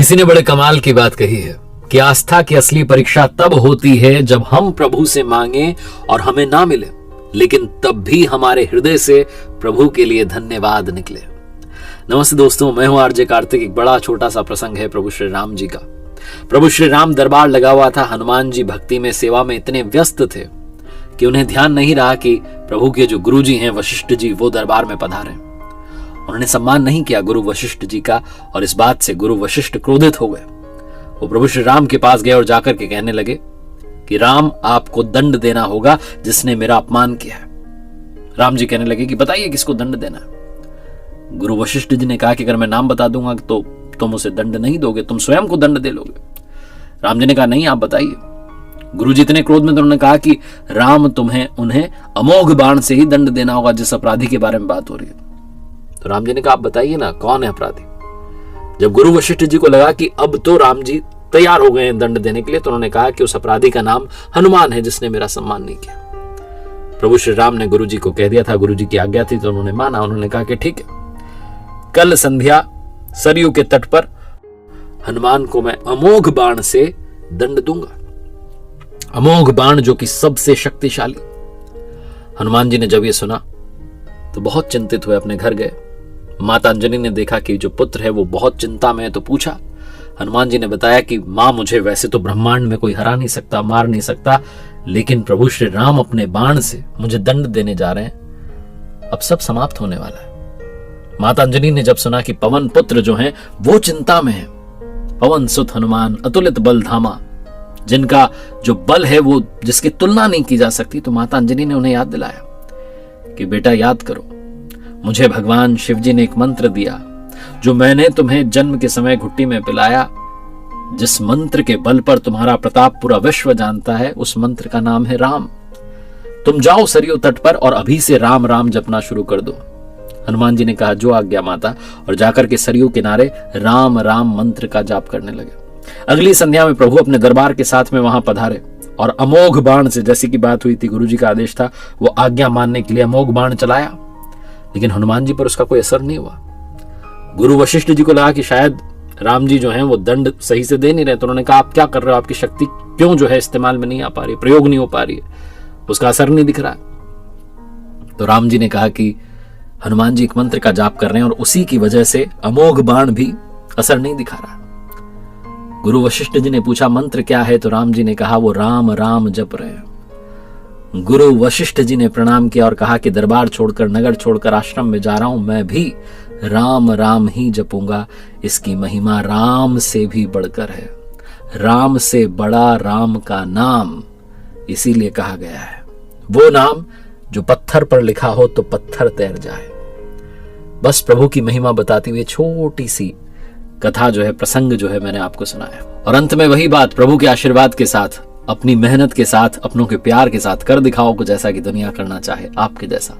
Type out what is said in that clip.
किसी ने बड़े कमाल की बात कही है कि आस्था की असली परीक्षा तब होती है जब हम प्रभु से मांगे और हमें ना मिले, लेकिन तब भी हमारे हृदय से प्रभु के लिए धन्यवाद निकले। नमस्ते दोस्तों, मैं हूं आरजे कार्तिक। एक बड़ा छोटा सा प्रसंग है प्रभु श्री राम जी का। प्रभु श्री राम दरबार लगा हुआ था। हनुमान जी भक्ति में, सेवा में इतने व्यस्त थे कि उन्हें ध्यान नहीं रहा कि प्रभु के जो गुरु जी हैं वशिष्ठ जी, वो दरबार में पधारे। उन्होंने सम्मान नहीं किया गुरु वशिष्ठ जी का, और इस बात से गुरु वशिष्ठ क्रोधित हो गए। वो प्रभु श्री राम के पास गए और जाकर के कहने लगे कि राम, आपको दंड देना होगा जिसने मेरा अपमान किया है। राम जी कहने लगे कि बताइए किसको दंड देना है। गुरु वशिष्ठ जी ने कहा कि अगर मैं नाम बता दूंगा तो तुम उसे दंड नहीं दोगे, तुम स्वयं को दंड दे लोगे। राम जी ने कहा नहीं, आप बताइए। गुरु जी इतने क्रोध में उन्होंने कहा कि राम, तुम्हें उन्हें अमोघ बाण से ही दंड देना होगा जिस अपराधी के बारे में बात हो रही है। तो राम जी ने कहा आप बताइए ना, कौन है अपराधी। जब गुरु वशिष्ठ जी को लगा कि अब तो राम जी तैयार हो गए हैं दंड देने के लिए, तो उन्होंने कहा कि उस अपराधी का नाम हनुमान है जिसने मेरा सम्मान नहीं किया। प्रभु श्री राम ने गुरु जी को कह दिया था, गुरु जी की आज्ञा थी तो उन्होंने माना। उन्होंने कहा कि ठीक है, कल संध्या सरयू के तट पर हनुमान को मैं अमोघ बाण से दंड दूंगा। अमोघ बाण जो कि सबसे शक्तिशाली। हनुमान जी ने जब यह सुना तो बहुत चिंतित हुए, अपने घर गए। माता अंजनी ने देखा कि जो पुत्र है वो बहुत चिंता में है, तो पूछा। हनुमान जी ने बताया कि मां, मुझे वैसे तो ब्रह्मांड में कोई हरा नहीं सकता, मार नहीं सकता, लेकिन प्रभु श्री राम अपने बाण से मुझे दंड देने जा रहे हैं। अब सब समाप्त होने वाला है। माता अंजनी ने जब सुना कि पवन पुत्र जो हैं वो चिंता में है, पवन सुत हनुमान अतुलित बल धामा, जिनका जो बल है वो जिसकी तुलना नहीं की जा सकती, तो माता अंजनी ने उन्हें याद दिलाया कि बेटा याद करो, मुझे भगवान शिव जी ने एक मंत्र दिया जो मैंने तुम्हें जन्म के समय घुट्टी में पिलाया। जिस मंत्र के बल पर तुम्हारा प्रताप पूरा विश्व जानता है, उस मंत्र का नाम है राम। तुम जाओ सरयू तट पर और अभी से राम राम जपना शुरू कर दो। हनुमान जी ने कहा जो आज्ञा माता, और जाकर के सरयू किनारे राम राम मंत्र का जाप करने लगे। अगली संध्या में प्रभु अपने दरबार के साथ में वहां पधारे और अमोघ बाण से, जैसी की बात हुई थी, गुरु जी का आदेश था, वो आज्ञा मानने के लिए अमोघ बाण चलाया, लेकिन हनुमान जी पर उसका कोई असर नहीं हुआ। गुरु वशिष्ठ जी को लगा कि शायद राम जी जो हैं वो दंड सही से दे नहीं रहे, तो उन्होंने कहा आप क्या कर रहे हो, आपकी शक्ति क्यों जो है इस्तेमाल में नहीं आ पा रही, प्रयोग नहीं हो पा रही है, उसका असर नहीं दिख रहा। तो राम जी ने कहा कि हनुमान जी एक मंत्र का जाप कर रहे हैं और उसी की वजह से अमोघ बाण भी असर नहीं दिखा रहा। गुरु वशिष्ठ जी ने पूछा मंत्र क्या है, तो राम जी ने कहा वो राम राम जप रहे हैं। गुरु वशिष्ठ जी ने प्रणाम किया और कहा कि दरबार छोड़कर, नगर छोड़कर आश्रम में जा रहा हूं, मैं भी राम राम ही जपूंगा। इसकी महिमा राम से भी बढ़कर है, राम से बड़ा राम का नाम, इसीलिए कहा गया है वो नाम जो पत्थर पर लिखा हो तो पत्थर तैर जाए। बस प्रभु की महिमा बताती हुई छोटी सी कथा जो है, प्रसंग जो है, मैंने आपको सुनाया। और अंत में वही बात, प्रभु के आशीर्वाद के साथ, अपनी मेहनत के साथ, अपनों के प्यार के साथ कर दिखाओ कुछ ऐसा कि दुनिया करना चाहे आपके जैसा।